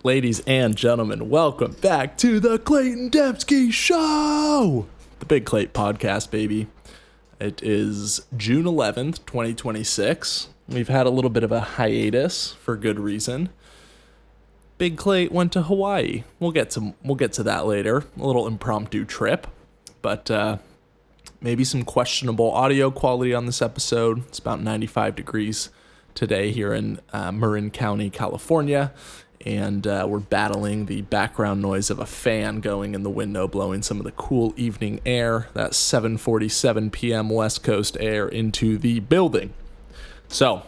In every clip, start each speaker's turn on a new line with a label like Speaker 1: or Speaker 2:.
Speaker 1: Ladies and gentlemen, welcome back to the Clayton Dembski Show! The Big Clayt podcast, baby. It is June 11th, 2026. We've had a little bit of a hiatus for good reason. Big Clayt went to Hawaii. We'll get to that later. A little impromptu trip, but maybe some questionable audio quality on this episode. It's about 95 degrees today here in Marin County, California. And we're battling the background noise of a fan going in the window, blowing some of the cool evening air, that 7:47 p.m. West Coast air into the building. So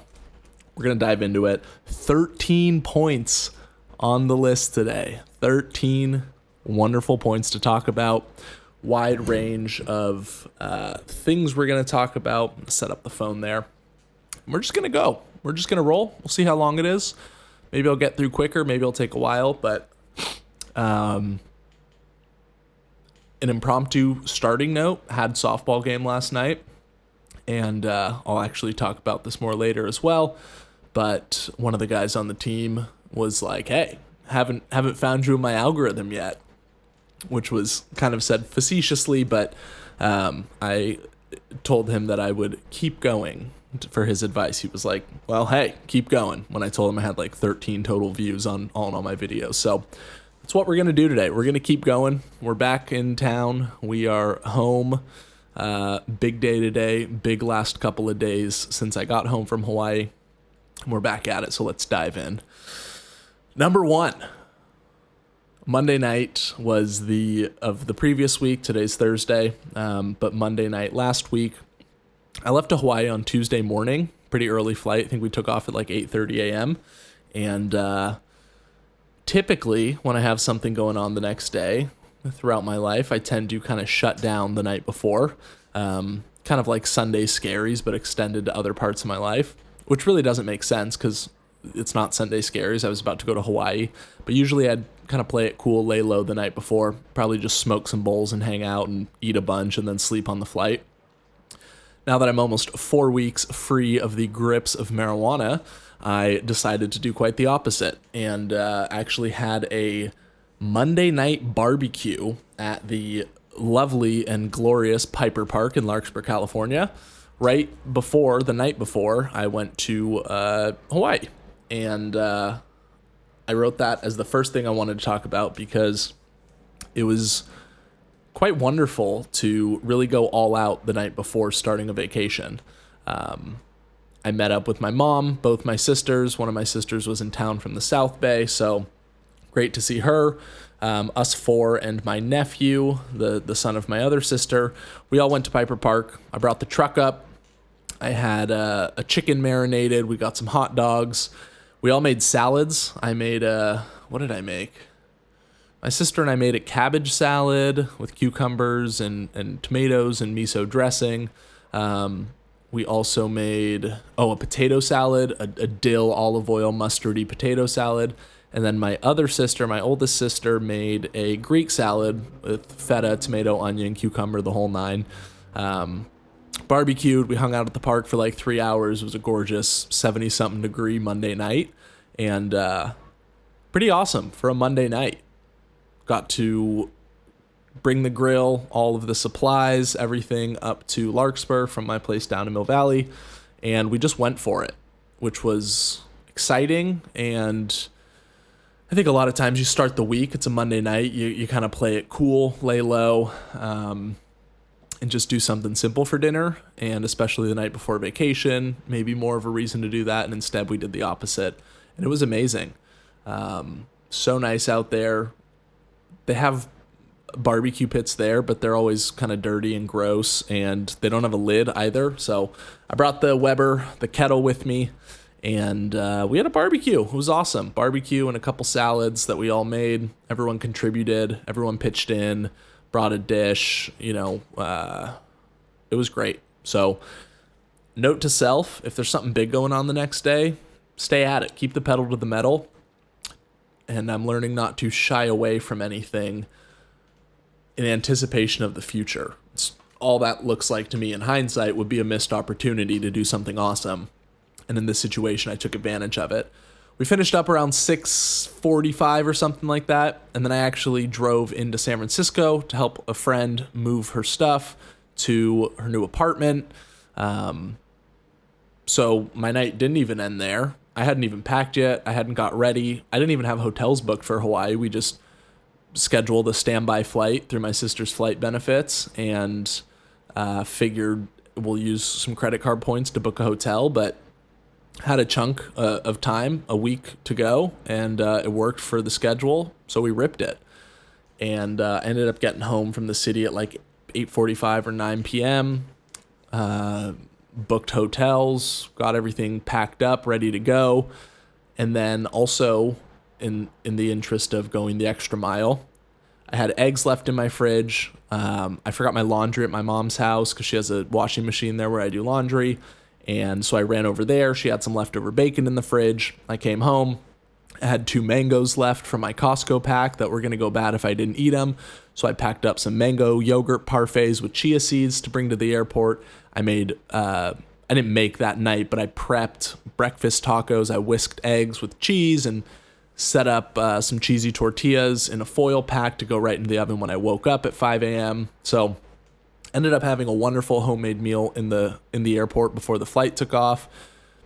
Speaker 1: we're going to dive into it. 13 points on the list today. 13 wonderful points to talk about. Wide range of things we're going to talk about. Set up the phone there. We're just going to go. We're just going to roll. We'll see how long it is. Maybe I'll get through quicker. Maybe it'll take a while, but an impromptu starting note, had softball game last night, and I'll actually talk about this more later as well, but one of the guys on the team was like, hey, haven't found you in my algorithm yet, which was kind of said facetiously, but I told him that I would keep going. For his advice, he was like, well, hey, keep going, when I told him I had like 13 total views on all my videos. So that's what we're going to do today. We're going to keep going. We're back in town. We are home. Big day today. Big last couple of days since I got home from Hawaii. We're back at it, so let's dive in. Number one. Monday night was of the previous week. Today's Thursday, but Monday night last week, I left to Hawaii on Tuesday morning, pretty early flight. I think we took off at like 8:30 a.m. And typically when I have something going on the next day throughout my life, I tend to kind of shut down the night before, kind of like Sunday scaries, but extended to other parts of my life, which really doesn't make sense because it's not Sunday scaries. I was about to go to Hawaii, but usually I'd kind of play it cool, lay low the night before, probably just smoke some bowls and hang out and eat a bunch and then sleep on the flight. Now that I'm almost 4 weeks free of the grips of marijuana, I decided to do quite the opposite and actually had a Monday night barbecue at the lovely and glorious Piper Park in Larkspur, California, the night before I went to Hawaii. And I wrote that as the first thing I wanted to talk about because it was quite wonderful to really go all out the night before starting a vacation. I met up with my mom, both my sisters. One of my sisters was in town from the South Bay, so great to see her. Us four and my nephew, the son of my other sister, we all went to Piper Park. I brought the truck up. I had a chicken marinated. We got some hot dogs. We all made salads. I made what did I make? My sister and I made a cabbage salad with cucumbers and tomatoes and miso dressing. We also made, a potato salad, a dill, olive oil, mustardy potato salad. And then my other sister, my oldest sister, made a Greek salad with feta, tomato, onion, cucumber, the whole nine. Barbecued. We hung out at the park for like 3 hours. It was a gorgeous 70-something degree Monday night. And pretty awesome for a Monday night. Got to bring the grill, all of the supplies, everything up to Larkspur from my place down in Mill Valley, and we just went for it, which was exciting. And I think a lot of times you start the week, it's a Monday night, you kind of play it cool, lay low, and just do something simple for dinner, and especially the night before vacation, maybe more of a reason to do that, and instead we did the opposite, and it was amazing. So nice out there. They have barbecue pits there, but they're always kind of dirty and gross, and they don't have a lid either. So I brought the Weber, the kettle with me, and we had a barbecue. It was awesome. Barbecue and a couple salads that we all made. Everyone contributed. Everyone pitched in, brought a dish. It was great. So note to self, if there's something big going on the next day, stay at it. Keep the pedal to the metal. And I'm learning not to shy away from anything in anticipation of the future. It's all that looks like to me in hindsight would be a missed opportunity to do something awesome. And in this situation, I took advantage of it. we finished up around 6:45 or something like that. And then I actually drove into San Francisco to help a friend move her stuff to her new apartment. So my night didn't even end there. I hadn't even packed yet. I hadn't got ready. I didn't even have hotels booked for Hawaii. We just scheduled a standby flight through my sister's flight benefits and figured we'll use some credit card points to book a hotel, but had a chunk of time, a week to go, and it worked for the schedule, so we ripped it. And ended up getting home from the city at like 8:45 or 9 p.m., booked hotels, got everything packed up, ready to go. And then also, in the interest of going the extra mile, I had eggs left in my fridge. I forgot my laundry at my mom's house because she has a washing machine there where I do laundry. And so I ran over there. She had some leftover bacon in the fridge. I came home. I had 2 mangoes left from my Costco pack that were going to go bad if I didn't eat them. So I packed up some mango yogurt parfaits with chia seeds to bring to the airport. I didn't make that night, but I prepped breakfast tacos. I whisked eggs with cheese and set up some cheesy tortillas in a foil pack to go right into the oven when I woke up at 5 a.m. So ended up having a wonderful homemade meal in the airport before the flight took off.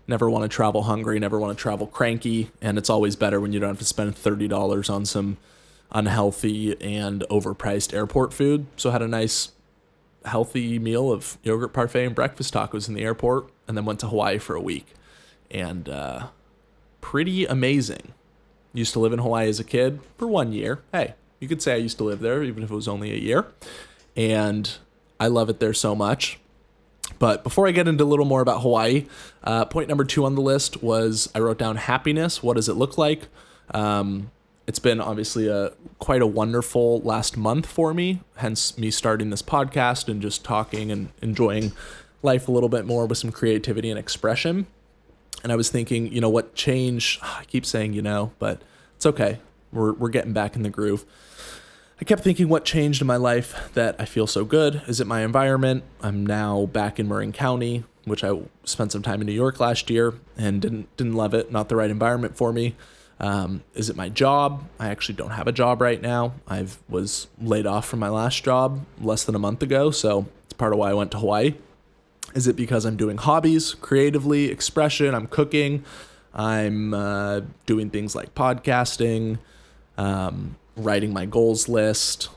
Speaker 1: Never want to travel hungry, never want to travel cranky, and it's always better when you don't have to spend $30 on some unhealthy and overpriced airport food. So I had a nice healthy meal of yogurt parfait and breakfast tacos in the airport, and then went to Hawaii for a week. And pretty amazing. Used to live in Hawaii as a kid for 1 year. Hey, you could say I used to live there even if it was only a year. And I love it there so much. But before I get into a little more about Hawaii, point number 2 on the list was I wrote down happiness. What does it look like? It's been obviously quite a wonderful last month for me, hence me starting this podcast and just talking and enjoying life a little bit more with some creativity and expression. And I was thinking, what change? I keep saying, but it's okay. We're getting back in the groove. I kept thinking, what changed in my life that I feel so good? Is it my environment? I'm now back in Marin County, which I spent some time in New York last year and didn't love it. Not the right environment for me. Is it my job? I actually don't have a job right now. I was laid off from my last job less than a month ago, so it's part of why I went to Hawaii. Is it because I'm doing hobbies, creatively, expression, I'm cooking, I'm doing things like podcasting, writing my goals list,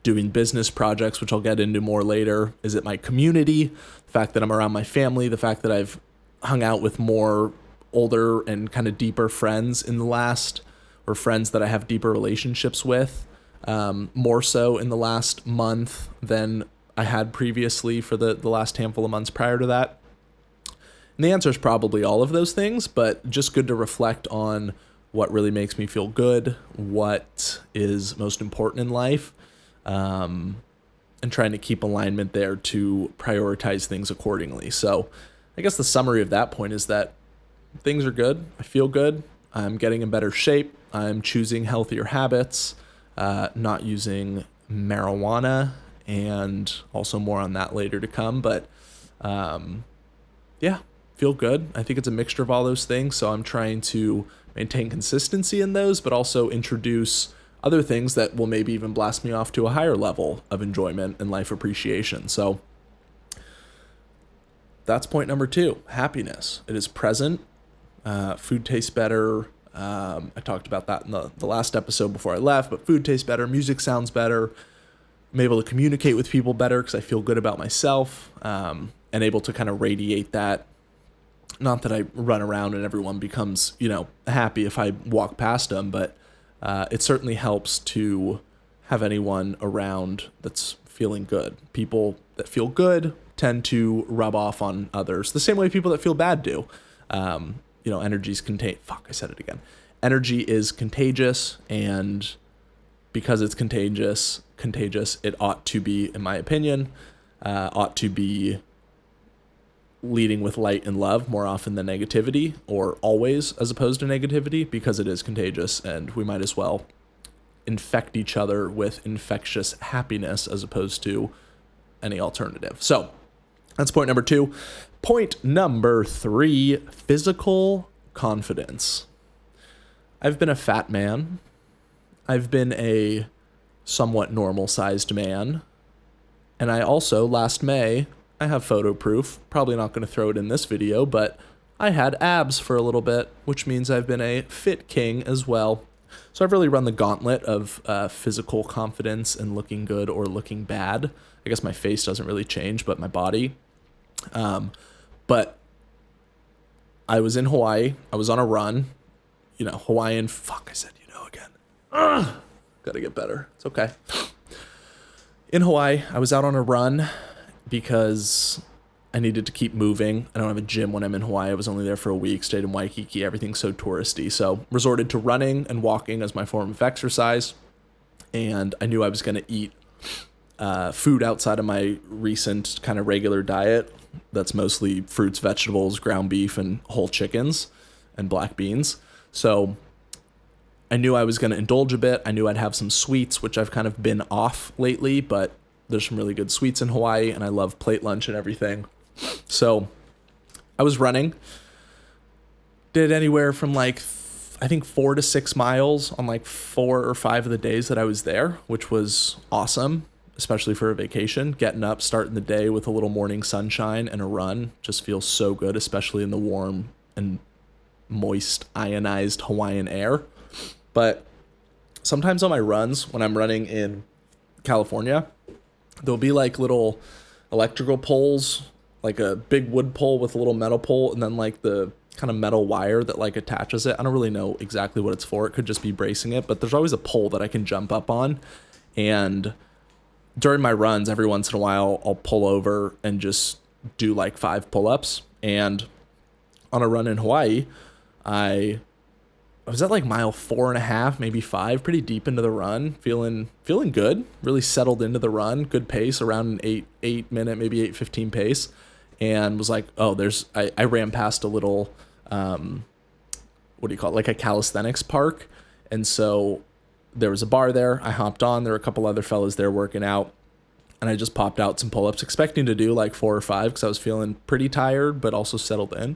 Speaker 1: doing business projects, which I'll get into more later? Is it my community, the fact that I'm around my family, the fact that I've hung out with more older and kind of deeper friends in the last, or friends that I have deeper relationships with, more so in the last month than I had previously for the last handful of months prior to that? And the answer is probably all of those things, but just good to reflect on what really makes me feel good, what is most important in life, and trying to keep alignment there to prioritize things accordingly. So I guess the summary of that point is that things are good. I feel good. I'm getting in better shape. I'm choosing healthier habits, not using marijuana, and also more on that later to come. But yeah, feel good. I think it's a mixture of all those things. So I'm trying to maintain consistency in those, but also introduce other things that will maybe even blast me off to a higher level of enjoyment and life appreciation. So that's point number 2, happiness. It is present. Food tastes better. I talked about that in the last episode before I left, but food tastes better. Music sounds better. I'm able to communicate with people better because I feel good about myself, and able to kind of radiate that. Not that I run around and everyone becomes, happy if I walk past them, but it certainly helps to have anyone around that's feeling good. People that feel good tend to rub off on others the same way people that feel bad do. Energy's Energy is contagious, and because it's contagious, it ought to be, in my opinion, ought to be leading with light and love more often than negativity, or always as opposed to negativity, because it is contagious, and we might as well infect each other with infectious happiness as opposed to any alternative. So that's point number 2. Point number 3, physical confidence. I've been a fat man. I've been a somewhat normal-sized man. And I also, last May, I have photo proof. Probably not going to throw it in this video, but I had abs for a little bit, which means I've been a fit king as well. So I've really run the gauntlet of physical confidence and looking good or looking bad. I guess my face doesn't really change, but my body. But I was in Hawaii. I was on a run. Hawaiian. Fuck, I said again. Ugh. Gotta get better. It's okay. In Hawaii, I was out on a run because I needed to keep moving. I don't have a gym when I'm in Hawaii. I was only there for a week, stayed in Waikiki. Everything's so touristy. So resorted to running and walking as my form of exercise. And I knew I was going to eat food outside of my recent kind of regular diet. That's mostly fruits, vegetables, ground beef, and whole chickens and black beans. So I knew I was going to indulge a bit. I knew I'd have some sweets, which I've kind of been off lately, but there's some really good sweets in Hawaii, and I love plate lunch and everything. So I was running. Did anywhere from I think 4 to 6 miles on 4 or 5 of the days that I was there, which was awesome, especially for a vacation. Getting up, starting the day with a little morning sunshine and a run just feels so good, especially in the warm and moist, ionized Hawaiian air. But sometimes on my runs, when I'm running in California, there'll be little electrical poles, like a big wood pole with a little metal pole, and then the kind of metal wire that attaches it. I don't really know exactly what it's for. It could just be bracing it, but there's always a pole that I can jump up on. And during my runs, every once in a while, I'll pull over and just do 5 pull-ups. And on a run in Hawaii, I was at mile 4.5, maybe 5, pretty deep into the run, feeling good, really settled into the run, good pace, around an 8 minute, maybe 8:15 pace, and was I ran past a little, a calisthenics park, and so there was a bar there. I hopped on, there were a couple other fellas there working out, and I just popped out some pull-ups, expecting to do 4 or 5, because I was feeling pretty tired, but also settled in,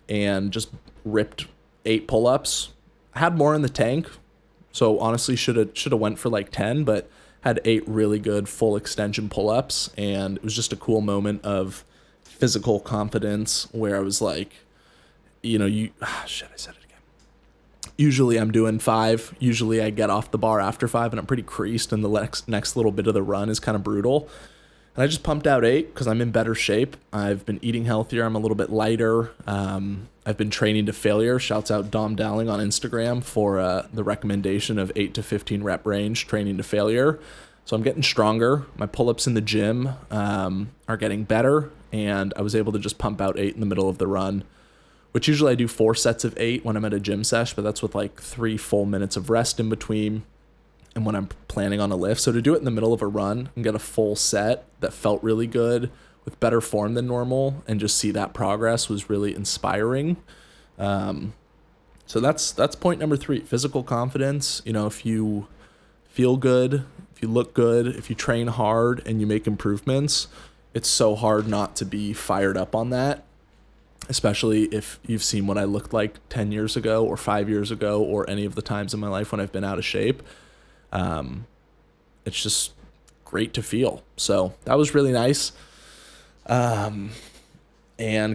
Speaker 1: and just ripped 8 pull-ups. I had more in the tank, so honestly should have went for 10, but had 8 really good full extension pull-ups, and it was just a cool moment of physical confidence where I was I said it again. Usually I'm doing 5. Usually I get off the bar after 5, and I'm pretty creased, and the next little bit of the run is kind of brutal. And I just pumped out 8 because I'm in better shape. I've been eating healthier. I'm a little bit lighter. I've been training to failure. Shouts out Dom Dowling on Instagram for the recommendation of 8 to 15 rep range training to failure. So I'm getting stronger. My pull-ups in the gym are getting better, and I was able to just pump out 8 in the middle of the run, which usually I do 4 sets of 8 when I'm at a gym sesh, but that's with 3 full minutes of rest in between. And when I'm planning on a lift. So to do it in the middle of a run and get a full set that felt really good with better form than normal and just see that progress was really inspiring. So that's point number 3, physical confidence. If you feel good, if you look good, if you train hard and you make improvements, it's so hard not to be fired up on that, especially if you've seen what I looked like 10 years ago or 5 years ago or any of the times in my life when I've been out of shape. It's just great to feel. So that was really nice. And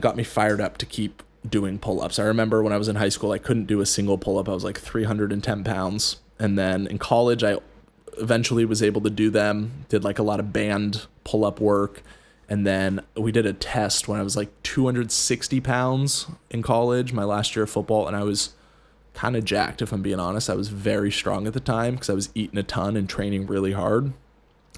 Speaker 1: got me fired up to keep doing pull-ups. I remember when I was in high school, I couldn't do a single pull-up. I was 310 pounds. And then in college, I eventually was able to do them, did a lot of band pull-up work. And then we did a test when I was 260 pounds in college, my last year of football. And I was kind of jacked, if I'm being honest. I was very strong at the time because I was eating a ton and training really hard.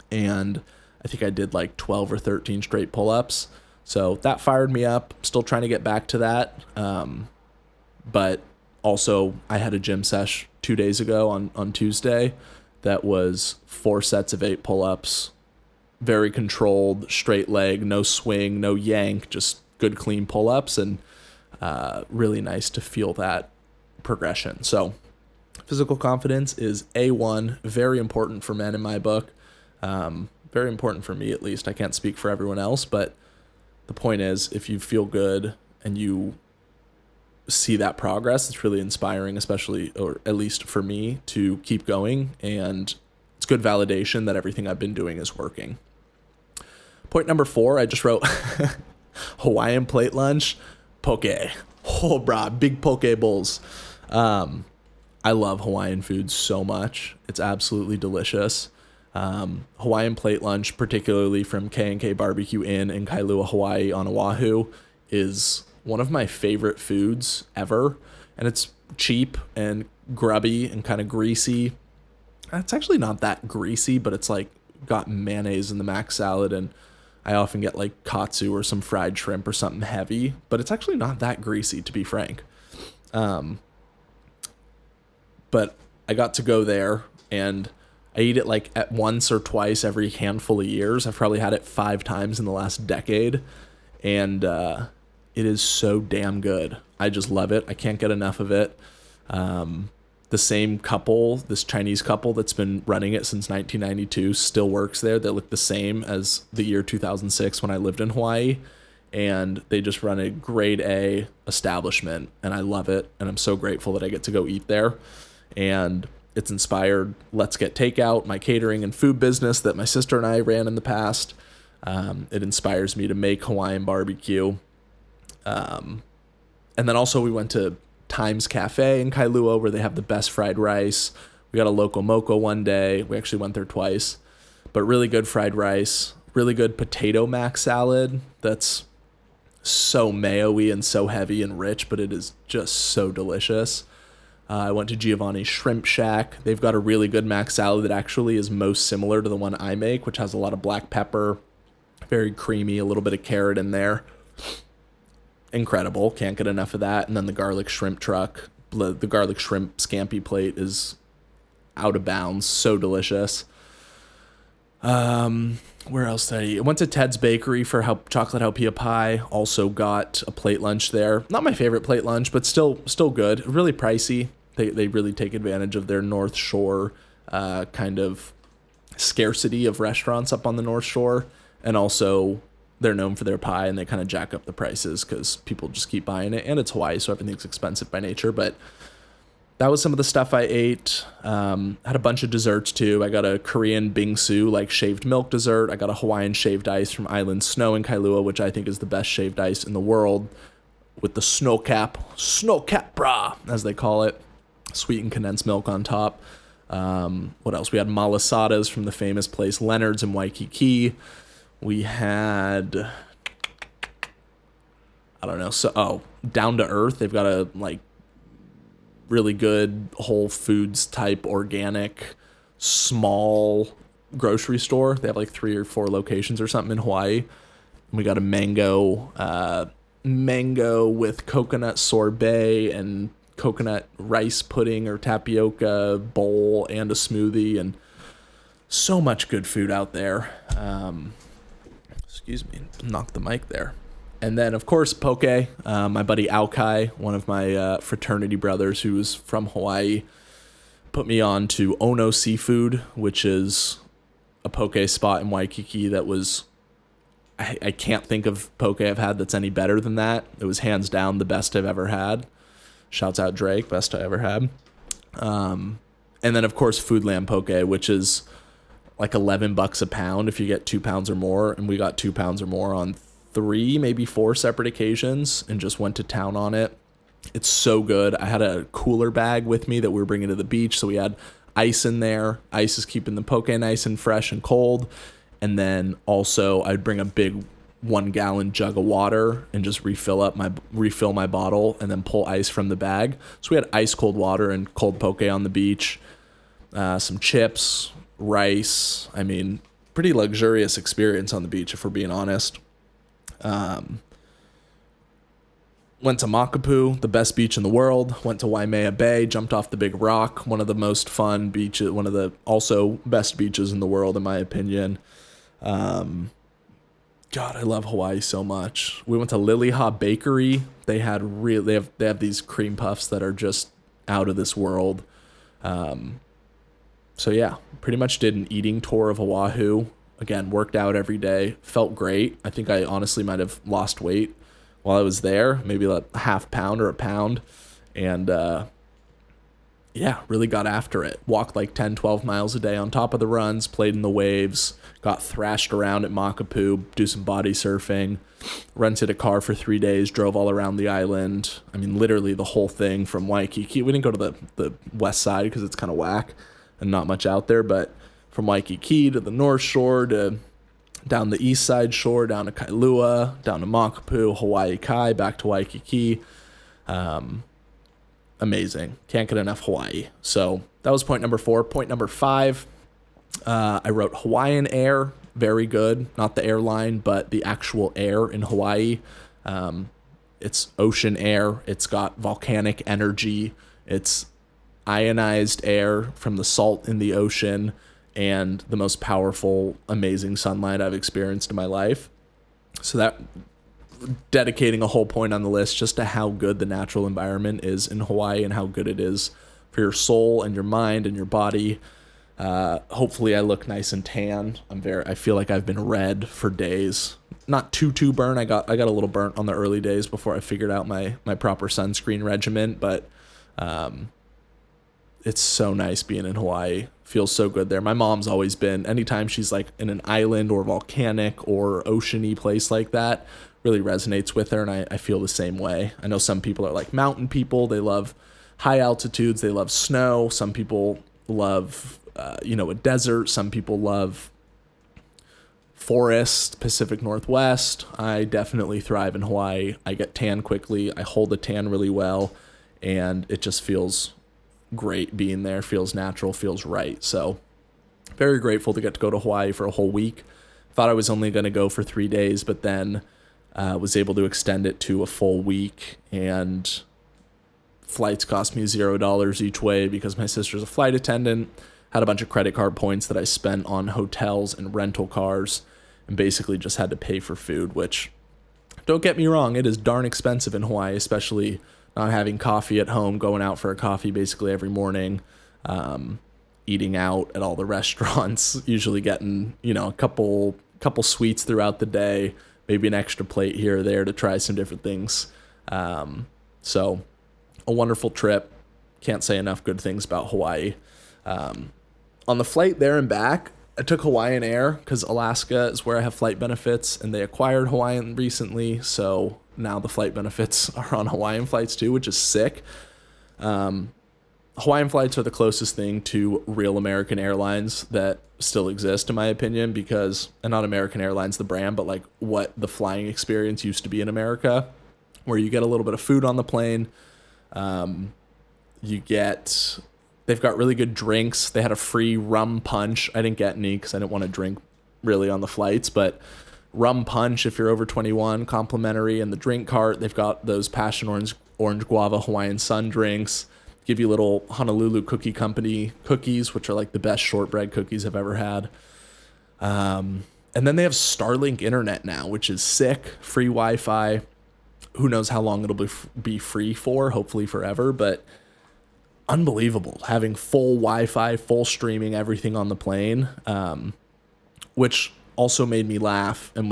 Speaker 1: And I think I did 12 or 13 straight pull-ups. So that fired me up. Still trying to get back to that. But also I had a gym sesh 2 days ago on Tuesday that was 4 sets of 8 pull-ups, very controlled, straight leg, no swing, no yank, just good clean pull-ups, and really nice to feel that progression. So physical confidence is A1, very important for men in my book. Very important for me, at least. I can't speak for everyone else, but the point is, if you feel good and you see that progress. It's really inspiring, especially, or at least for me, to keep going. And it's good validation that everything I've been doing is working. Point number 4, I just wrote Hawaiian plate lunch, poke. Oh, brah, big poke bowls. I love Hawaiian food so much. It's absolutely delicious. Hawaiian plate lunch, particularly from K&K Barbecue Inn in Kailua, Hawaii on Oahu, is one of my favorite foods ever. And it's cheap and grubby and kind of greasy. It's actually not that greasy, but it's like got mayonnaise in the mac salad, and I often get like katsu or some fried shrimp or something heavy, but it's actually not that greasy, to be frank. But I got to go there, and I eat it like at once or twice every handful of years. I've probably had it 5 times in the last decade, and it is so damn good. I just love it. I can't get enough of it. The same couple, this Chinese couple that's been running it since 1992, still works there. They look the same as the year 2006 when I lived in Hawaii, and they just run a grade A establishment, and I love it, and I'm so grateful that I get to go eat there. And it's inspired Let's Get Takeout, my catering and food business that my sister and I ran in the past. It inspires me to make Hawaiian barbecue. And then also we went to Times Cafe in Kailua, where they have the best fried rice. We got a Loco Moco one day. We actually went there twice. But really good fried rice, really good potato mac salad that's so mayo-y and so heavy and rich, but it is just so delicious. I went to Giovanni's Shrimp Shack. They've got a really good mac salad that actually is most similar to the one I make, which has a lot of black pepper, very creamy, a little bit of carrot in there. Incredible. Can't get enough of that. And then the garlic shrimp truck, the garlic shrimp scampi plate is out of bounds. So delicious. Where else did I eat? I went to Ted's Bakery for chocolate haupia pie. Also got a plate lunch there. Not my favorite plate lunch, but still good. Really pricey. They really take advantage of their North Shore kind of scarcity of restaurants up on the North Shore. And also they're known for their pie, and they kind of jack up the prices because people just keep buying it. And it's Hawaii, so everything's expensive by nature. But that was some of the stuff I ate. Had a bunch of desserts too. I got a Korean bingsu, like shaved milk dessert. I got a Hawaiian shaved ice from Island Snow in Kailua, which I think is the best shaved ice in the world, with the snow cap bra, as they call it. Sweetened condensed milk on top. What else? We had malasadas from the famous place Leonard's in Waikiki. We had, I don't know, Down to Earth. They've got a really good Whole Foods type organic small grocery store. They have 3 or 4 locations or something in Hawaii. We got a mango with coconut sorbet and coconut rice pudding or tapioca bowl and a smoothie, and so much good food out there. Excuse me, knocked the mic there. And then, of course, poke. My buddy Aukai, one of my fraternity brothers who is from Hawaii, put me on to Ono Seafood, which is a poke spot in Waikiki that was, I can't think of poke I've had that's any better than that. It was hands down the best I've ever had. Shouts out Drake, best I ever had. And then, of course, Foodland Poke, which is like $11 a pound if you get 2 pounds or more. And we got 2 pounds or more on 3, maybe 4 separate occasions and just went to town on it. It's so good. I had a cooler bag with me that we were bringing to the beach, so we had ice in there. Ice is keeping the poke nice and fresh and cold. And then also I'd bring a big 1-gallon jug of water and just refill my bottle and then pull ice from the bag. So we had ice cold water and cold poke on the beach, some chips, rice. I mean, pretty luxurious experience on the beach, if we're being honest. Went to Makapu, the best beach in the world. Went to Waimea Bay, jumped off the big rock, one of the most fun beaches, one of the also best beaches in the world, in my opinion. God, I love Hawaii so much. We went to Liliha Bakery. They have these cream puffs that are just out of this world. So yeah, pretty much did an eating tour of Oahu. Again, worked out every day, felt great. I think I honestly might have lost weight while I was there, maybe like a half pound or a pound. And yeah, really got after it. Walked like 10, 12 miles a day on top of the runs, played in the waves, got thrashed around at Makapu, do some body surfing, rented a car for 3 days, drove all around the island. I mean, literally the whole thing from Waikiki. We didn't go to the west side because it's kind of whack and not much out there, but from Waikiki to the North Shore to down the east side shore, down to Kailua, down to Makapu, Hawaii Kai, back to Waikiki. Amazing. Can't get enough Hawaii. So that was point number 4. Point number 5, I wrote Hawaiian Air. Very good. Not the airline, but the actual air in Hawaii. It's ocean air. It's got volcanic energy. It's ionized air from the salt in the ocean and the most powerful, amazing sunlight I've experienced in my life. So that dedicating a whole point on the list just to how good the natural environment is in Hawaii and how good it is for your soul and your mind and your body. Hopefully I look nice and tan. I feel like I've been red for days. Not too burnt. I got a little burnt on the early days before I figured out my proper sunscreen regimen, but it's so nice being in Hawaii. Feels so good there. My mom's always been, anytime she's like in an island or volcanic or oceany place like that, really resonates with her, and I feel the same way. I know some people are like mountain people. They love high altitudes. They love snow. Some people love, a desert. Some people love forest, Pacific Northwest. I definitely thrive in Hawaii. I get tan quickly. I hold a tan really well, and it just feels great being there. Feels natural, feels right. So very grateful to get to go to Hawaii for a whole week. Thought I was only going to go for 3 days, but then was able to extend it to a full week, and flights cost me $0 each way because my sister's a flight attendant. Had a bunch of credit card points that I spent on hotels and rental cars, and basically just had to pay for food, which, don't get me wrong, it is darn expensive in Hawaii, especially not having coffee at home, going out for a coffee basically every morning, eating out at all the restaurants, usually getting, a couple sweets throughout the day, maybe an extra plate here or there to try some different things. So a wonderful trip. Can't say enough good things about Hawaii. On the flight there and back, I took Hawaiian Air because Alaska is where I have flight benefits, and they acquired Hawaiian recently, so now the flight benefits are on Hawaiian flights too, which is sick. Hawaiian flights are the closest thing to real American Airlines that still exist, in my opinion, because, and not American Airlines, the brand, but like what the flying experience used to be in America, where you get a little bit of food on the plane. They've got really good drinks. They had a free rum punch. I didn't get any because I didn't want to drink really on the flights, but rum punch if you're over 21, complimentary. And the drink cart, they've got those passion orange guava Hawaiian sun drinks. Give you little Honolulu Cookie Company cookies, which are like the best shortbread cookies I've ever had. And then they have Starlink internet now, which is sick. Free Wi-Fi. Who knows how long it'll be free for, hopefully forever, but unbelievable. Having full Wi-Fi, full streaming, everything on the plane, which also made me laugh and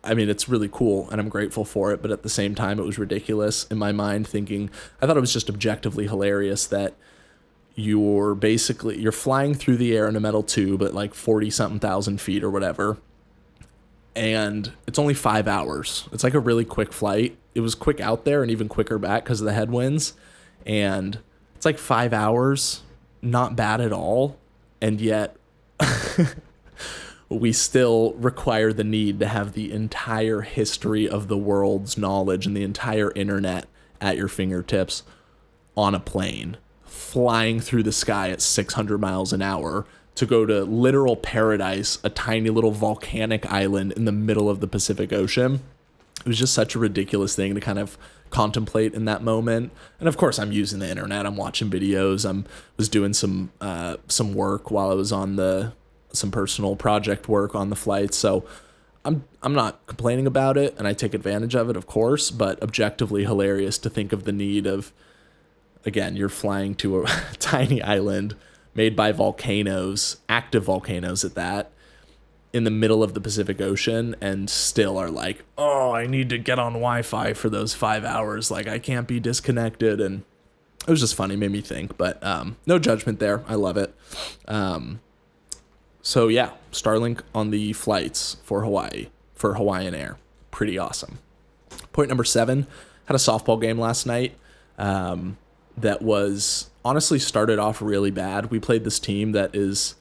Speaker 1: it's really cool and I'm grateful for it, but at the same time, it was ridiculous in my mind I thought it was just objectively hilarious that you're flying through the air in a metal tube at like 40-something thousand feet or whatever, and it's only 5 hours. It's like a really quick flight. It was quick out there and even quicker back because of the headwinds, and it's like 5 hours, not bad at all, and yet we still require the need to have the entire history of the world's knowledge and the entire internet at your fingertips on a plane, flying through the sky at 600 miles an hour to go to literal paradise, a tiny little volcanic island in the middle of the Pacific Ocean. It was just such a ridiculous thing to kind of contemplate in that moment. And of course, I'm using the internet. I'm watching videos. Was doing some work while I was on some personal project work on the flight. So I'm not complaining about it, and I take advantage of it, of course, but objectively hilarious to think of the need of, again, you're flying to a tiny island made by volcanoes, active volcanoes at that, in the middle of the Pacific Ocean and still are like, oh, I need to get on Wi-Fi for those 5 hours. Like, I can't be disconnected. And it was just funny, made me think. But no judgment there. I love it. So yeah, Starlink on the flights for Hawaii, for Hawaiian Air. Pretty awesome. Point number 7, had a softball game last night that was honestly started off really bad. We played this team that is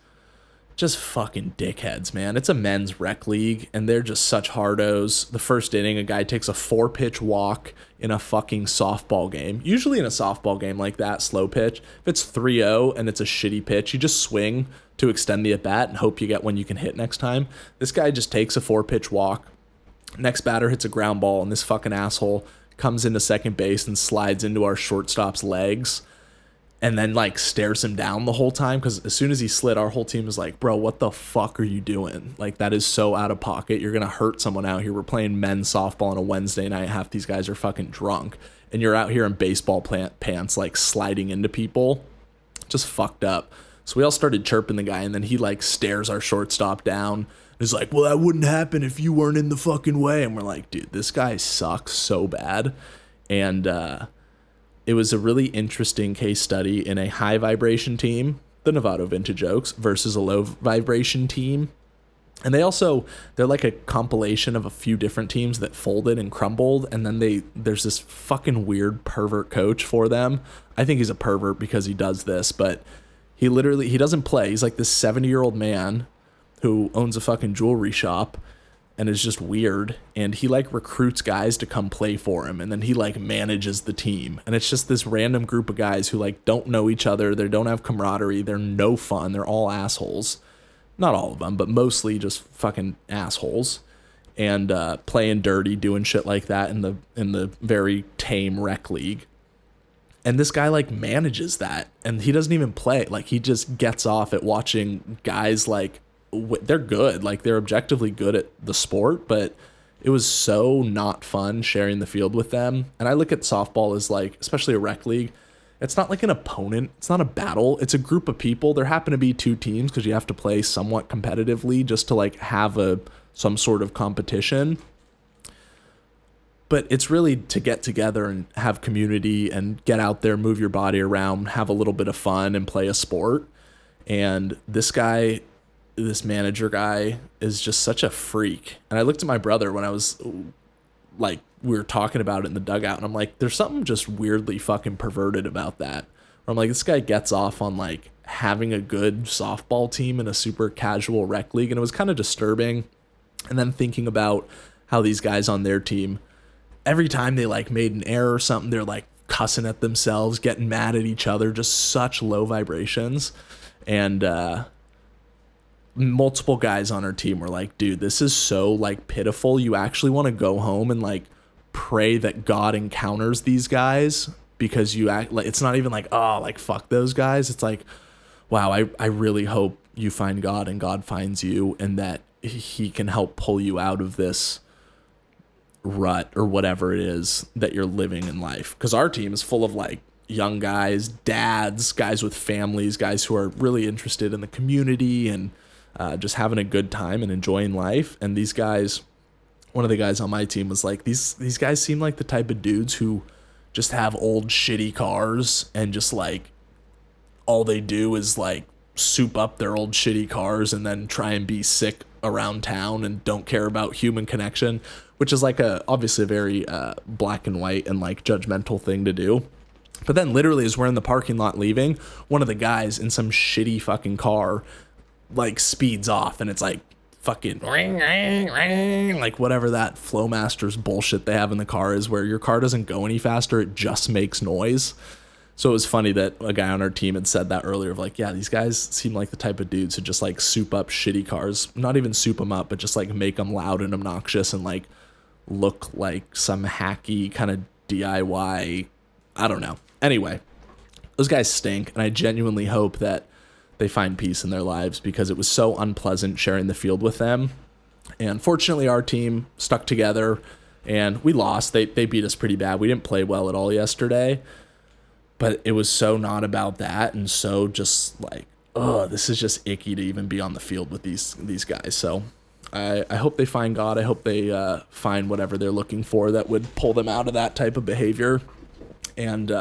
Speaker 1: just fucking dickheads, man. It's a men's rec league, and they're just such hardos. The first inning, a guy takes a 4-pitch walk in a fucking softball game. Usually in a softball game like that, slow pitch, if it's 3-0 and it's a shitty pitch, you just swing to extend the at-bat and hope you get one you can hit next time. This guy just takes a 4-pitch walk. Next batter hits a ground ball, and this fucking asshole comes into second base and slides into our shortstop's legs, and then like stares him down the whole time, because as soon as he slid, our whole team was like, bro, what the fuck are you doing? Like, that is so out of pocket. You're gonna hurt someone out here. We're playing men's softball on a Wednesday night. Half these guys are fucking drunk, and you're out here in baseball pants like sliding into people. Just fucked up. So we all started chirping the guy, and then he like stares our shortstop down. He's like, well, that wouldn't happen if you weren't in the fucking way. And we're like, dude, this guy sucks so bad. And it was a really interesting case study in a high vibration team, the Novato Vintage Oaks, versus a low vibration team. And they're like a compilation of a few different teams that folded and crumbled. And then there's this fucking weird pervert coach for them. I think he's a pervert because he does this, but he doesn't play. He's like this 70-year-old man who owns a fucking jewelry shop and is just weird. And he like recruits guys to come play for him. And then he like manages the team. And it's just this random group of guys who like don't know each other. They don't have camaraderie. They're no fun. They're all assholes. Not all of them, but mostly just fucking assholes. And playing dirty, doing shit like that in the very tame rec league. And this guy like manages that. And he doesn't even play. Like, he just gets off at watching guys like, they're good, like they're objectively good at the sport, but it was so not fun sharing the field with them. And I look at softball as like, especially a rec league, it's not like an opponent, it's not a battle, it's a group of people. There happen to be 2 teams because you have to play somewhat competitively just to like have some sort of competition. But it's really to get together and have community and get out there, move your body around, have a little bit of fun and play a sport. And this manager guy is just such a freak. And I looked at my brother when I was like, we were talking about it in the dugout, and I'm like, there's something just weirdly fucking perverted about that. Where I'm like, this guy gets off on like having a good softball team in a super casual rec league. And it was kind of disturbing. And then thinking about how these guys on their team, every time they like made an error or something, they're like cussing at themselves, getting mad at each other, just such low vibrations. And multiple guys on our team were like, dude, this is so like pitiful. You actually want to go home and like pray that God encounters these guys, because you act like, it's not even like, oh, like fuck those guys. It's like, wow, I really hope you find God and God finds you, and that he can help pull you out of this rut or whatever it is that you're living in life. Because our team is full of like young guys, dads, guys with families, guys who are really interested in the community and just having a good time and enjoying life. And these guys, one of the guys on my team was like, these guys seem like the type of dudes who just have old shitty cars, and just like all they do is like soup up their old shitty cars and then try and be sick around town and don't care about human connection, which is like obviously a very black and white and like judgmental thing to do. But then literally as we're in the parking lot leaving, one of the guys in some shitty fucking car like speeds off, and it's like fucking like whatever that Flowmasters bullshit they have in the car is, where your car doesn't go any faster, it just makes noise. So it was funny that a guy on our team had said that earlier of like, yeah, these guys seem like the type of dudes who just like soup up shitty cars, not even soup them up, but just like make them loud and obnoxious and like look like some hacky kind of DIY. I don't know. Anyway, those guys stink, and I genuinely hope that they find peace in their lives, because it was so unpleasant sharing the field with them. And fortunately, our team stuck together, and we lost. They beat us pretty bad. We didn't play well at all yesterday, but it was so not about that, and so just like, oh, this is just icky to even be on the field with these guys. So I hope they find God. I hope they find whatever they're looking for that would pull them out of that type of behavior. And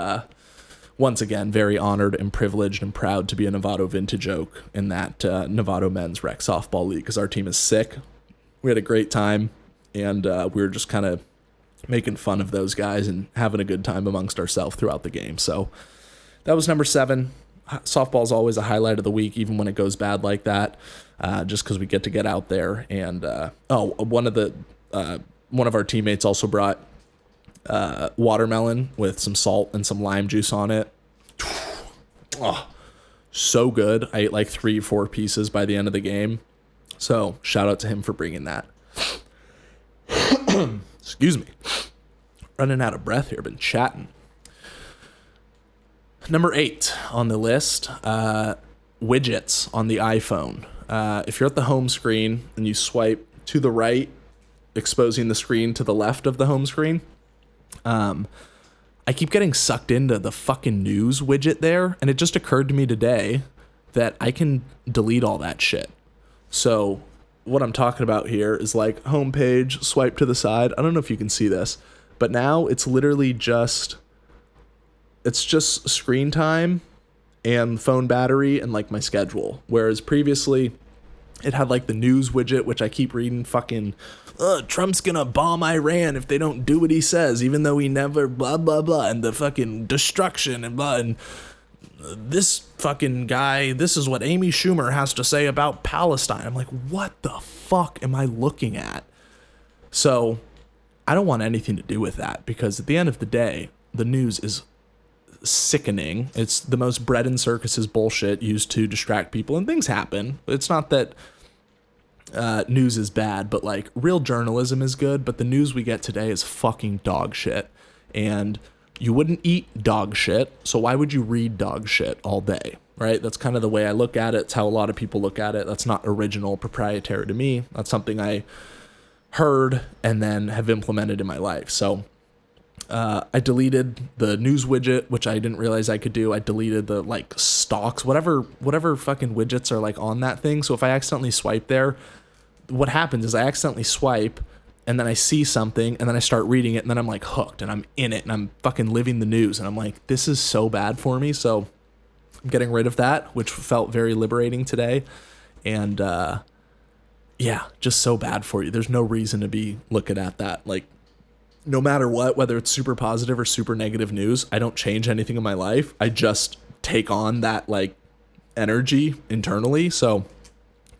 Speaker 1: once again, very honored and privileged and proud to be a Novato Vintage Oak in that Novato Men's Rec Softball League, because our team is sick. We had a great time, and we were just kind of making fun of those guys and having a good time amongst ourselves throughout the game. So that was number 7. Softball is always a highlight of the week, even when it goes bad like that, just because we get to get out there. And one of our teammates also brought watermelon with some salt and some lime juice on it. Oh, so good. I ate like 3-4 pieces by the end of the game. So shout out to him for bringing that. Excuse me. Running out of breath here. Been chatting. Number 8 on the list, widgets on the iPhone. If you're at the home screen and you swipe to the right, exposing the screen to the left of the home screen, I keep getting sucked into the fucking news widget there, and it just occurred to me today that I can delete all that shit. So what I'm talking about here is like homepage, swipe to the side. I don't know if you can see this, but now it's literally just screen time and phone battery and like my schedule. Whereas previously it had like the news widget, which I keep reading fucking, Trump's gonna bomb Iran if they don't do what he says, even though he never blah, blah, blah, and the fucking destruction and blah, and this fucking guy, this is what Amy Schumer has to say about Palestine. I'm like, what the fuck am I looking at? So I don't want anything to do with that, because at the end of the day, the news is sickening. It's the most bread and circuses bullshit used to distract people, and things happen. It's not that news is bad, but like real journalism is good, but the news we get today is fucking dog shit. And you wouldn't eat dog shit, so why would you read dog shit all day, right? That's kind of the way I look at it. It's how a lot of people look at it. That's not original, proprietary to me. That's something I heard and then have implemented in my life. So I deleted the news widget, which I didn't realize I could do. I deleted the like stocks, whatever fucking widgets are like on that thing. So if I accidentally swipe there, what happens is I accidentally swipe and then I see something and then I start reading it and then I'm like hooked and I'm in it and I'm fucking living the news and I'm like, this is so bad for me. So I'm getting rid of that, which felt very liberating today. And yeah, just so bad for you. There's no reason to be looking at that. Like, no matter what, whether it's super positive or super negative news, I don't change anything in my life. I just take on that like energy internally. So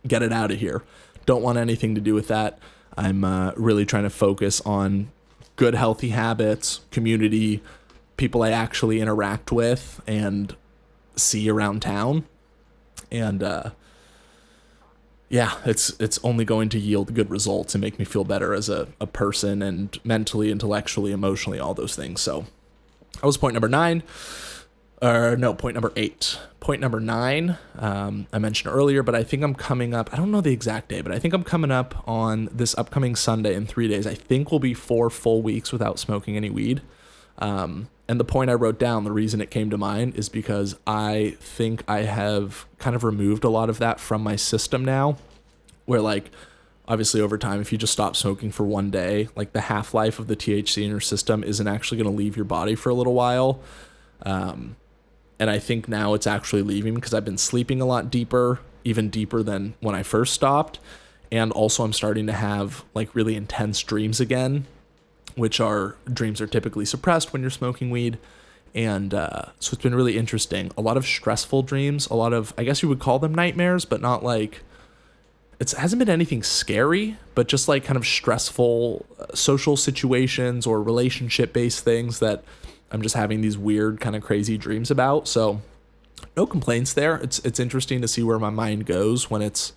Speaker 1: get it out of here. Don't want anything to do with that. I'm really trying to focus on good, healthy habits, community, people I actually interact with and see around town. And yeah, it's only going to yield good results and make me feel better as a person, and mentally, intellectually, emotionally, all those things. So that was point number 9. Point number 8. Point number 9, I mentioned earlier, but I think I'm coming up, I don't know the exact day, but I think I'm coming up on this upcoming Sunday in 3 days. I think will be 4 full weeks without smoking any weed. And the point I wrote down, the reason it came to mind is because I think I have kind of removed a lot of that from my system now, where like, obviously over time, if you just stop smoking for one day, like the half-life of the THC in your system isn't actually going to leave your body for a little while. And I think now it's actually leaving because I've been sleeping a lot deeper, even deeper than when I first stopped. And also I'm starting to have like really intense dreams again, which are dreams are typically suppressed when you're smoking weed. And so it's been really interesting. A lot of stressful dreams, a lot of, I guess you would call them nightmares, but not like, it hasn't been anything scary, but just like kind of stressful social situations or relationship-based things that I'm just having these weird kind of crazy dreams about. So no complaints there. It's interesting to see where my mind goes when it's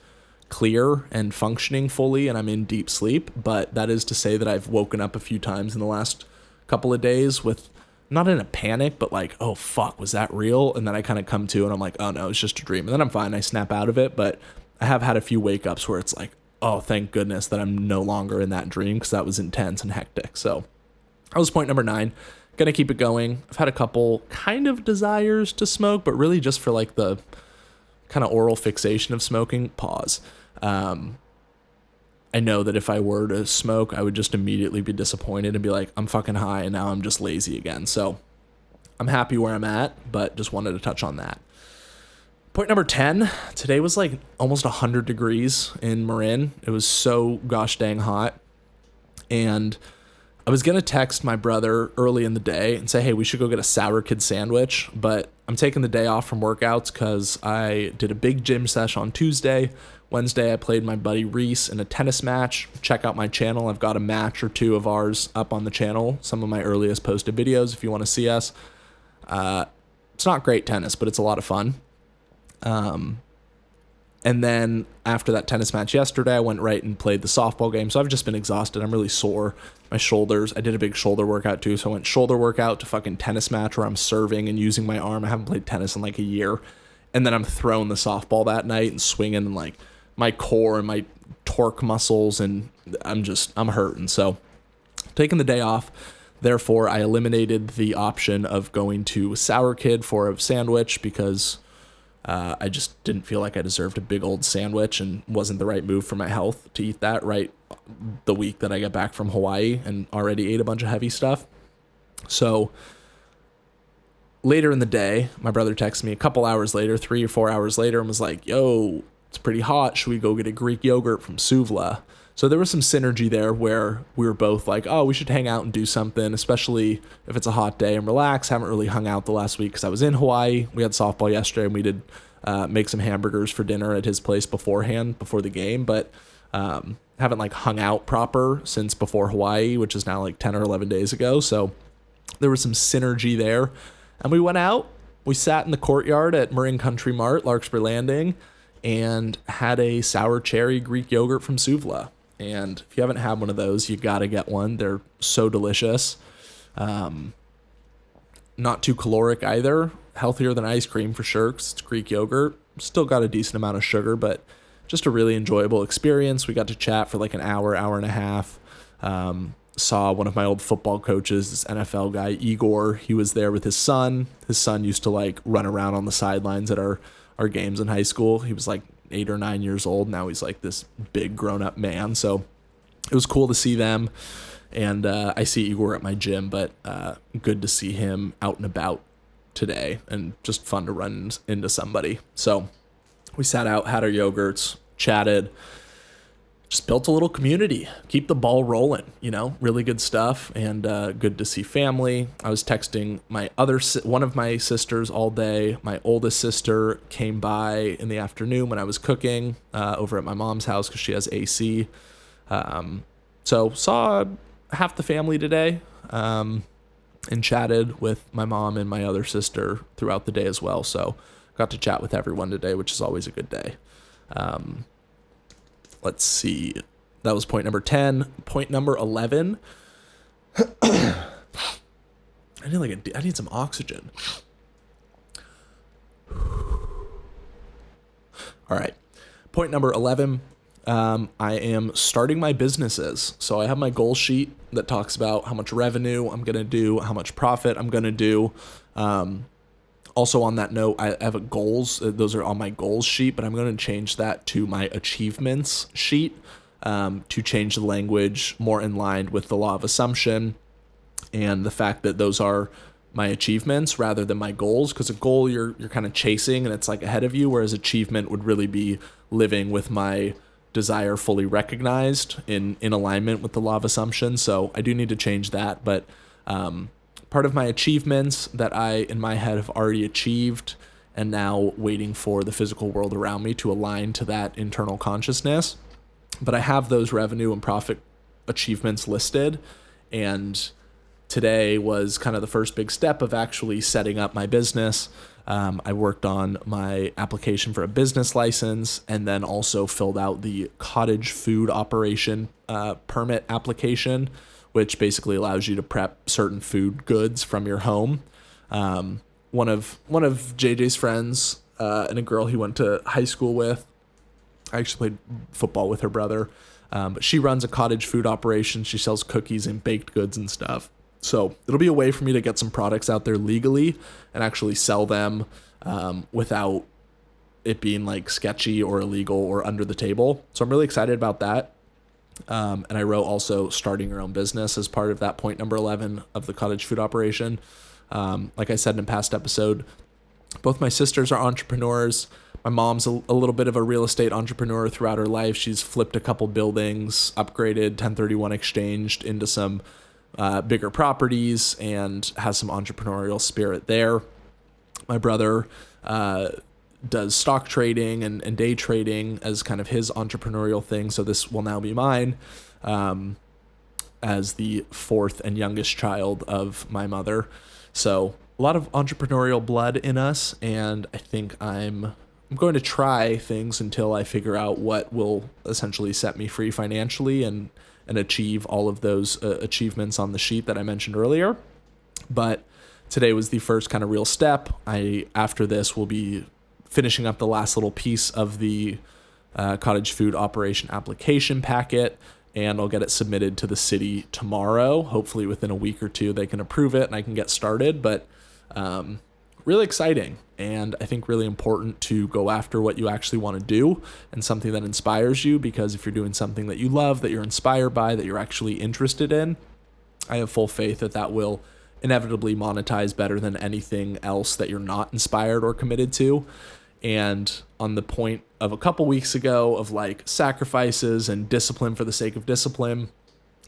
Speaker 1: clear and functioning fully and I'm in deep sleep. But that is to say that I've woken up a few times in the last couple of days with, not in a panic, but like, oh fuck, was that real? And then I kind of come to and I'm like, oh no, it's just a dream. And then I'm fine. I snap out of it. But I have had a few wake ups where it's like, oh, thank goodness that I'm no longer in that dream, because that was intense and hectic. So that was point number 9. Gonna keep it going. I've had a couple kind of desires to smoke, but really just for like the kind of oral fixation of smoking. Pause. I know that if I were to smoke, I would just immediately be disappointed and be like, I'm fucking high and now I'm just lazy again. So I'm happy where I'm at, but just wanted to touch on that. Point number 10, today was like almost 100 degrees in Marin. It was so gosh dang hot. And I was going to text my brother early in the day and say, hey, we should go get a Sour Kid sandwich, but I'm taking the day off from workouts because I did a big gym session on Tuesday. Wednesday, I played my buddy Reese in a tennis match. Check out my channel. I've got a match or two of ours up on the channel, some of my earliest posted videos if you want to see us. It's not great tennis, but it's a lot of fun. And then after that tennis match yesterday, I went right and played the softball game. So I've just been exhausted. I'm really sore. My shoulders, I did a big shoulder workout too. So I went shoulder workout to fucking tennis match where I'm serving and using my arm. I haven't played tennis in like a year. And then I'm throwing the softball that night and swinging and like my core and my torque muscles. And I'm hurting. So taking the day off. Therefore, I eliminated the option of going to Sour Kid for a sandwich because I just didn't feel like I deserved a big old sandwich and wasn't the right move for my health to eat that right the week that I got back from Hawaii and already ate a bunch of heavy stuff. So later in the day, my brother texted me a couple hours later, 3 or 4 hours later, and was like, yo, it's pretty hot. Should we go get a Greek yogurt from Suvla? So there was some synergy there where we were both like, oh, we should hang out and do something, especially if it's a hot day and relax. Haven't really hung out the last week because I was in Hawaii. We had softball yesterday and we did make some hamburgers for dinner at his place beforehand, before the game, but haven't like hung out proper since before Hawaii, which is now like 10 or 11 days ago. So there was some synergy there. And we went out, we sat in the courtyard at Marin Country Mart, Larkspur Landing, and had a sour cherry Greek yogurt from Suvla. And if you haven't had one of those, you got to get one. They're so delicious. Not too caloric either. Healthier than ice cream for sure because it's Greek yogurt. Still got a decent amount of sugar, but just a really enjoyable experience. We got to chat for like an hour, hour and a half. Saw one of my old football coaches, this NFL guy, Igor. He was there with his son. His son used to like run around on the sidelines at our games in high school. He was like 8 or 9 years old. Now he's like this big grown-up man. So it was cool to see them. And I see Igor at my gym, but good to see him out and about today and just fun to run into somebody. So we sat out, had our yogurts, chatted, just built a little community, keep the ball rolling, really good stuff, and good to see family. I was texting one of my sisters all day. My oldest sister came by in the afternoon when I was cooking over at my mom's house because she has AC. So saw half the family today and chatted with my mom and my other sister throughout the day as well. So got to chat with everyone today, which is always a good day. Let's see. That was point number 10. Point number 11. I need some oxygen. All right. Point number 11. I am starting my businesses. So I have my goal sheet that talks about how much revenue I'm going to do, how much profit I'm going to do. Also on that note, I have goals. Those are on my goals sheet, but I'm going to change that to my achievements sheet to change the language more in line with the law of assumption and the fact that those are my achievements rather than my goals. Because a goal you're kind of chasing and it's like ahead of you, whereas achievement would really be living with my desire fully recognized in alignment with the law of assumption. So I do need to change that, but part of my achievements that I, in my head, have already achieved and now waiting for the physical world around me to align to that internal consciousness. But I have those revenue and profit achievements listed. And today was kind of the first big step of actually setting up my business. I worked on my application for a business license and then also filled out the cottage food operation permit application, which basically allows you to prep certain food goods from your home. One of JJ's friends and a girl he went to high school with, I actually played football with her brother, but she runs a cottage food operation. She sells cookies and baked goods and stuff. So it'll be a way for me to get some products out there legally and actually sell them without it being like sketchy or illegal or under the table. So I'm really excited about that. And I wrote also starting your own business as part of that point number 11 of the cottage food operation. Like I said in a past episode, both my sisters are entrepreneurs. My mom's a little bit of a real estate entrepreneur throughout her life. She's flipped a couple buildings, upgraded, 1031 exchanged into some bigger properties, and has some entrepreneurial spirit there. My brother does stock trading and day trading as kind of his entrepreneurial thing. So this will now be mine as the fourth and youngest child of my mother. So a lot of entrepreneurial blood in us, and I think I'm going to try things until I figure out what will essentially set me free financially and achieve all of those achievements on the sheet that I mentioned earlier. But today was the first kind of real step. After this, will be finishing up the last little piece of the cottage food operation application packet, and I'll get it submitted to the city tomorrow. Hopefully within a week or two, they can approve it and I can get started. But really exciting, and I think really important to go after what you actually want to do and something that inspires you, because if you're doing something that you love, that you're inspired by, that you're actually interested in, I have full faith that that will inevitably monetize better than anything else that you're not inspired or committed to. And on the point of a couple weeks ago of like sacrifices and discipline for the sake of discipline,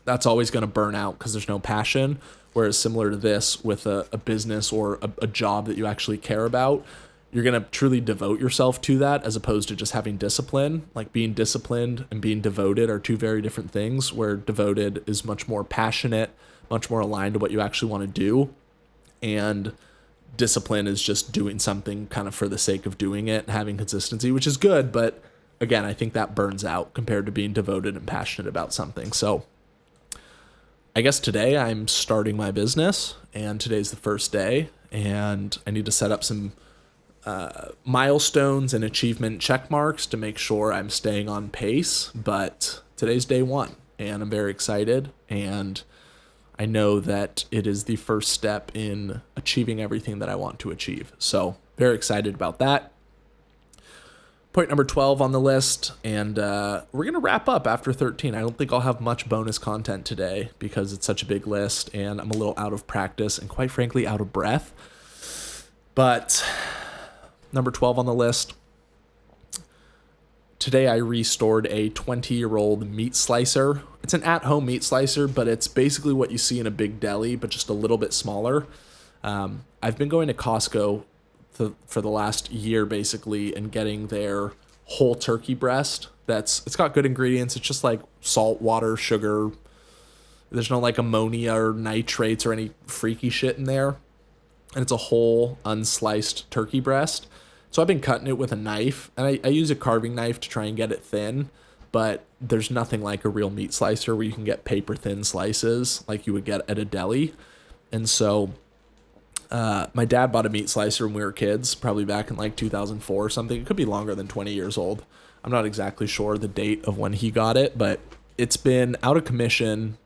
Speaker 1: that's always going to burn out because there's no passion. Whereas similar to this, with a business or a job that you actually care about, you're going to truly devote yourself to that, as opposed to just having discipline. Like being disciplined and being devoted are two very different things, where devoted is much more passionate, much more aligned to what you actually want to do. And discipline is just doing something kind of for the sake of doing it and having consistency, which is good. But again, I think that burns out compared to being devoted and passionate about something. So I guess today I'm starting my business, and today's the first day, and I need to set up some milestones and achievement check marks to make sure I'm staying on pace. But today's day one, and I'm very excited, and I know that it is the first step in achieving everything that I want to achieve. So very excited about that. Point number 12 on the list, and we're going to wrap up after 13. I don't think I'll have much bonus content today because it's such a big list, and I'm a little out of practice and quite frankly out of breath. But number 12 on the list, today I restored a 20-year-old meat slicer. It's an at-home meat slicer, but it's basically what you see in a big deli, but just a little bit smaller. I've been going to Costco for the last year basically and getting their whole turkey breast. It's got good ingredients. It's just like salt, water, sugar. There's no like ammonia or nitrates or any freaky shit in there. And it's a whole unsliced turkey breast. So I've been cutting it with a knife, and I use a carving knife to try and get it thin, but there's nothing like a real meat slicer where you can get paper thin slices like you would get at a deli. And so my dad bought a meat slicer when we were kids, probably back in like 2004 or something. It could be longer than 20 years old. I'm not exactly sure the date of when he got it, but it's been out of commission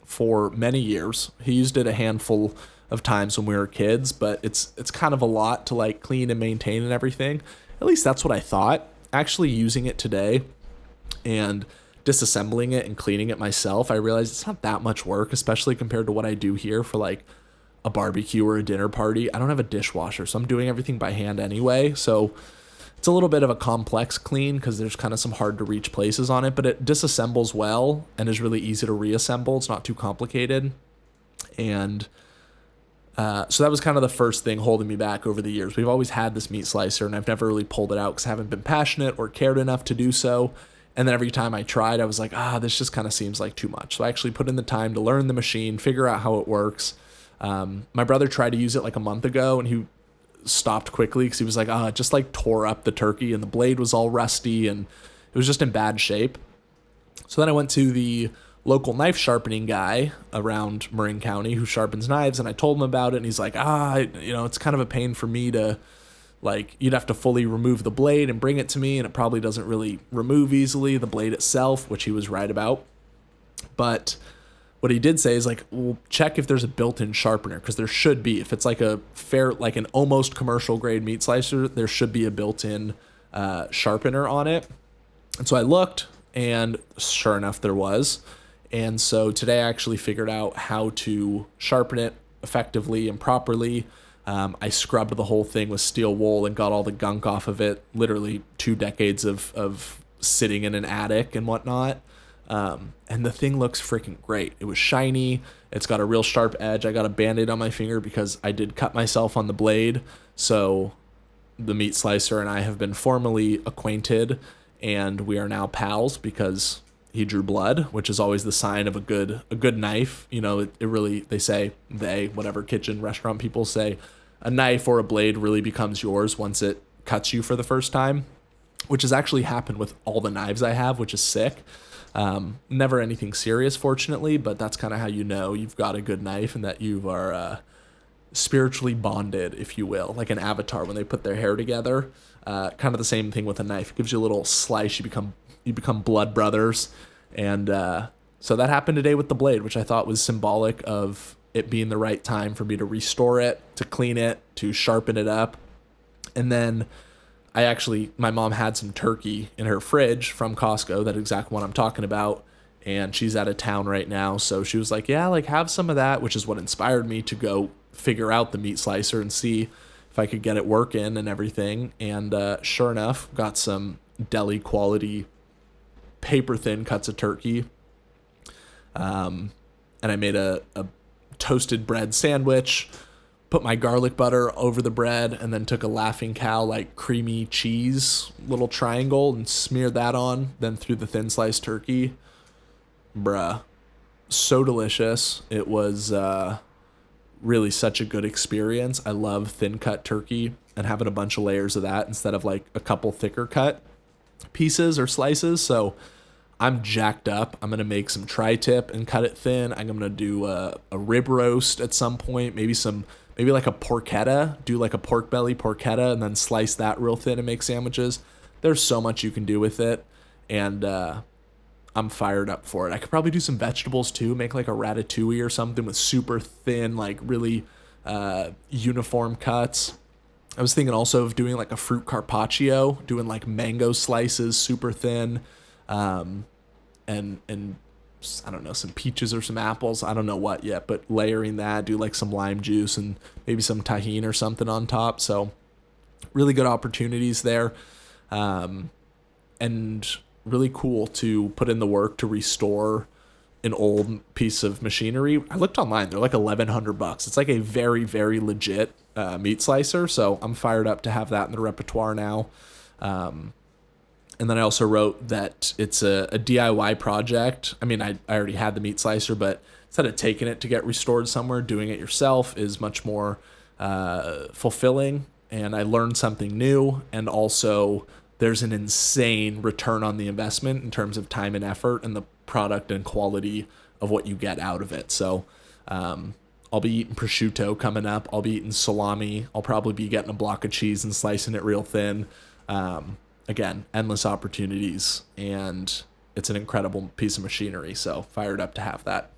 Speaker 1: for many years. He used it a handful of times when we were kids, but it's kind of a lot to like clean and maintain and everything. At least that's what I thought. Actually using it today and disassembling it and cleaning it myself, I realized it's not that much work, especially compared to what I do here for like a barbecue or a dinner party. I don't have a dishwasher, so I'm doing everything by hand anyway. So it's a little bit of a complex clean because there's kind of some hard to reach places on it, but it disassembles well and is really easy to reassemble. It's not too complicated. And so that was kind of the first thing holding me back over the years. We've always had this meat slicer, and I've never really pulled it out because I haven't been passionate or cared enough to do so. And then every time I tried, I was like, this just kind of seems like too much. So I actually put in the time to learn the machine, figure out how it works. My brother tried to use it like a month ago, and he stopped quickly because he was like, it just like tore up the turkey, and the blade was all rusty, and it was just in bad shape. So then I went to the local knife sharpening guy around Marin County who sharpens knives, and I told him about it, and he's like, it's kind of a pain for me to, like, you'd have to fully remove the blade and bring it to me, and it probably doesn't really remove easily, the blade itself, which he was right about. But what he did say is like, well, check if there's a built-in sharpener, because there should be. If it's like a fair, like an almost commercial grade meat slicer, there should be a built-in sharpener on it. And so I looked, And sure enough, there was. And so today I actually figured out how to sharpen it effectively and properly. I scrubbed the whole thing with steel wool and got all the gunk off of it. Literally 2 decades of sitting in an attic and whatnot. And the thing looks freaking great. It was shiny. It's got a real sharp edge. I got a Band-Aid on my finger because I did cut myself on the blade. So the meat slicer and I have been formally acquainted, and we are now pals because he drew blood, which is always the sign of a good knife. You know, it really, they say, whatever kitchen restaurant people say, a knife or a blade really becomes yours once it cuts you for the first time, which has actually happened with all the knives I have, which is sick. Never anything serious, fortunately, but that's kind of how you know you've got a good knife and that you are spiritually bonded, if you will, like an avatar when they put their hair together. Kind of the same thing with a knife. It gives you a little slice. You become blood brothers. And so that happened today with the blade, which I thought was symbolic of it being the right time for me to restore it, to clean it, to sharpen it up. And then my mom had some turkey in her fridge from Costco, that exact one I'm talking about, and she's out of town right now. So she was like, yeah, like have some of that, which is what inspired me to go figure out the meat slicer and see if I could get it working and everything. And sure enough, got some deli quality paper thin cuts of turkey. And I made a toasted bread sandwich, put my garlic butter over the bread, and then took a Laughing Cow like creamy cheese little triangle and smeared that on, then threw the thin sliced turkey. Bruh, so delicious. It was really such a good experience. I love thin cut turkey and having a bunch of layers of that instead of like a couple thicker cut pieces or slices. So I'm jacked up. I'm going to make some tri-tip and cut it thin. I'm going to do a rib roast at some point, maybe like a porchetta, do like a pork belly porchetta and then slice that real thin and make sandwiches. There's so much you can do with it. And I'm fired up for it. I could probably do some vegetables too, make like a ratatouille or something with super thin, like really uniform cuts. I was thinking also of doing like a fruit carpaccio, doing like mango slices, super thin, and I don't know, some peaches or some apples. I don't know what yet, but layering that, do like some lime juice and maybe some tahini or something on top. So really good opportunities there. And really cool to put in the work to restore an old piece of machinery. I looked online, they're like $1,100. It's like a very, very legit meat slicer. So I'm fired up to have that in the repertoire now. And then I also wrote that it's a DIY project. I mean, I already had the meat slicer, but instead of taking it to get restored somewhere, doing it yourself is much more fulfilling. And I learned something new. And also there's an insane return on the investment in terms of time and effort and the product and quality of what you get out of it. So I'll be eating prosciutto coming up. I'll be eating salami. I'll probably be getting a block of cheese and slicing it real thin. Again, endless opportunities, and it's an incredible piece of machinery, so fired up to have that.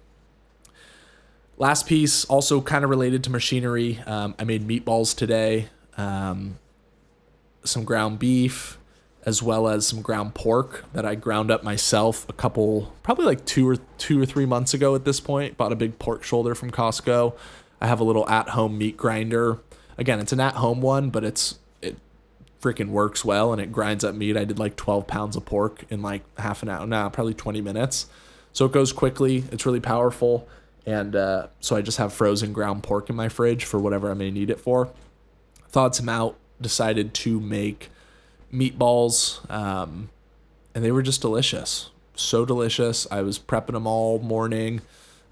Speaker 1: Last piece, also kind of related to machinery, I made meatballs today, some ground beef, as well as some ground pork that I ground up myself probably like two or 3 months ago at this point. Bought a big pork shoulder from Costco. I have a little at-home meat grinder. Again, it's an at-home one, but it freaking works well and it grinds up meat. I did like 12 pounds of pork in like half an hour, probably 20 minutes. So it goes quickly. It's really powerful. And so I just have frozen ground pork in my fridge for whatever I may need it for. Thawed some out, decided to make meatballs, and they were just delicious. So delicious. I was prepping them all morning.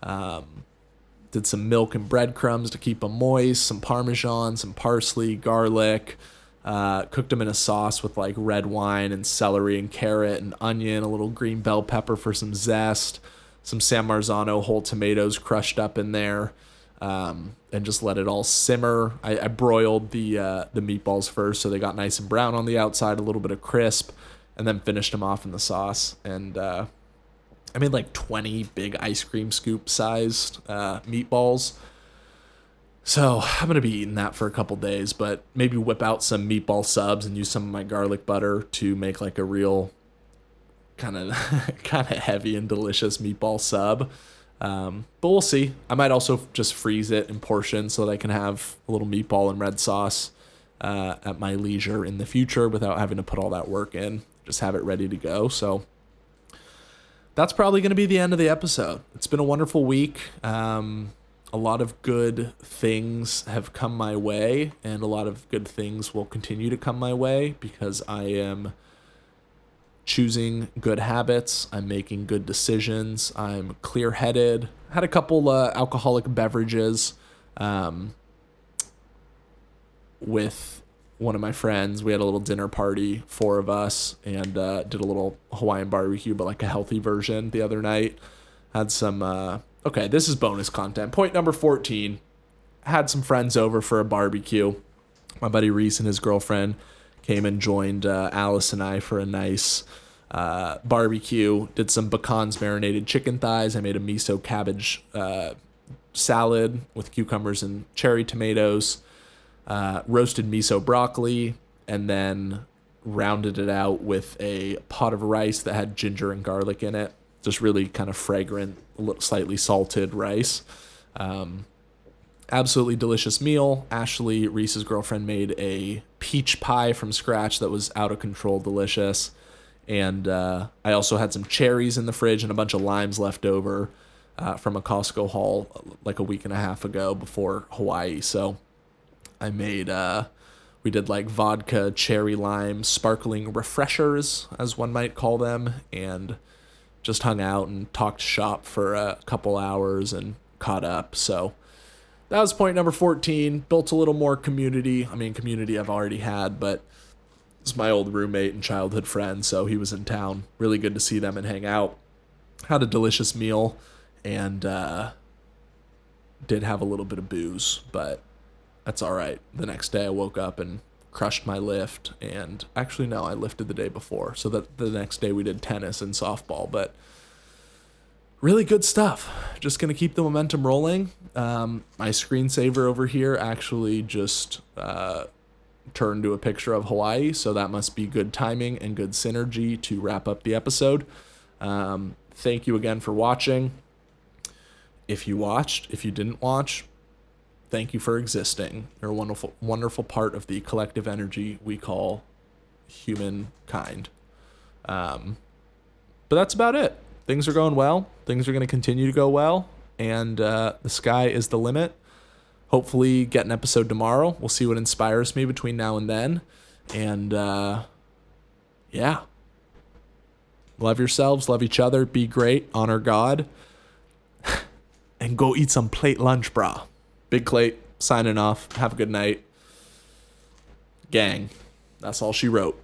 Speaker 1: Did some milk and breadcrumbs to keep them moist, some Parmesan, some parsley, garlic. Cooked them in a sauce with like red wine and celery and carrot and onion, a little green bell pepper for some zest, some San Marzano whole tomatoes crushed up in there, and just let it all simmer. I broiled the meatballs first so they got nice and brown on the outside, a little bit of crisp, and then finished them off in the sauce. And I made like 20 big ice cream scoop sized meatballs. So I'm going to be eating that for a couple days, but maybe whip out some meatball subs and use some of my garlic butter to make like a real kind of kind of heavy and delicious meatball sub. But we'll see. I might also just freeze it in portions so that I can have a little meatball and red sauce at my leisure in the future without having to put all that work in. Just have it ready to go. So that's probably going to be the end of the episode. It's been a wonderful week. A lot of good things have come my way, and a lot of good things will continue to come my way because I am choosing good habits. I'm making good decisions. I'm clear-headed. Had a couple alcoholic beverages with one of my friends. We had a little dinner party, 4 of us, and did a little Hawaiian barbecue, but like a healthy version the other night. Had some, okay, this is bonus content. Point number 14, had some friends over for a barbecue. My buddy Reese and his girlfriend came and joined Alice and I for a nice barbecue. Did some pecans marinated chicken thighs. I made a miso cabbage salad with cucumbers and cherry tomatoes. Roasted miso broccoli, and then rounded it out with a pot of rice that had ginger and garlic in it. Just really kind of fragrant, slightly salted rice. Absolutely delicious meal. Ashley, Reese's girlfriend, made a peach pie from scratch that was out of control delicious. And I also had some cherries in the fridge and a bunch of limes left over from a Costco haul like a week and a half ago before Hawaii. So I made, we did like vodka, cherry lime, sparkling refreshers, as one might call them, and just hung out and talked shop for a couple hours and caught up. So that was point number 14. Built a little more community. I mean, community I've already had, but it's my old roommate and childhood friend, so he was in town. Really good to see them and hang out. Had a delicious meal and did have a little bit of booze, but that's all right. The next day I woke up and crushed my lift, and actually no, I lifted the day before, so that the next day we did tennis and softball, but really good stuff. Just gonna keep the momentum rolling. My screensaver over here actually just turned to a picture of Hawaii, so that must be good timing and good synergy to wrap up the episode. Thank you again for watching. If you watched, if you didn't watch, thank you for existing. You're a wonderful, wonderful part of the collective energy we call humankind. But that's about it. Things are going well. Things are going to continue to go well. And the sky is the limit. Hopefully get an episode tomorrow. We'll see what inspires me between now and then. And yeah. Love yourselves. Love each other. Be great. Honor God. And go eat some plate lunch, brah. Big Clate, signing off. Have a good night. Gang. That's all she wrote.